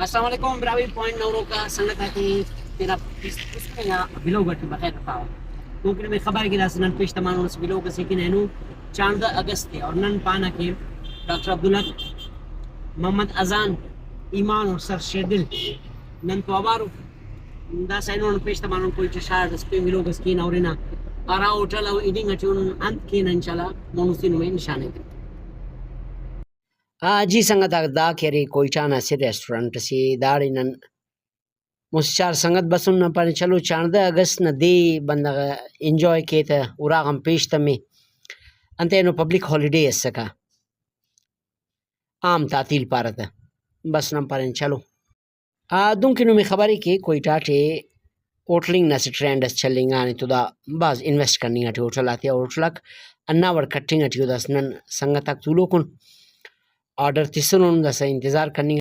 अस्सलाम वालेकुम ब्रावी पॉइंट नौरो का संगत है कि तेरा इसमें या बिलो गट बखैर पाओ क्योंकि मैं खबर की रासन पेश तमाम उस बिलो के सेकिन है नु 14 अगस्त और नन पाना के डॉक्टर अब्दुल्ला मोहम्मद अजान ईमान और सर शेदिल नन तो अबारो दा साइनो पेश तमाम कोई चशार स्पे बिलो के स्किन और ना आरा होटल और ईडिंग अटून अंत के इंशाल्लाह मोनुसिन में निशाने जी संगत दा केरी कोईटा ना से रेस्टोरेंट सी दारिनन मुस्चार संगत बसुन न पर चलो 14 अगस्त न दे बंदा एंजॉय के त उरा हम पेश तमे अंते नो पब्लिक हॉलिडे सका आम तातील पारत बस न पर चलो दुम किनो में खबरी के कोईटा टे होटलिंग न से ट्रेंड चलिंग आने तो दा बाज इन्वेस्ट करनी अटे होटल आते होटलक अन्ना वर कटिंग अटे दस नन संगत तक तुलो कुन ऑर्डर तिसुन दस इंतजार करनी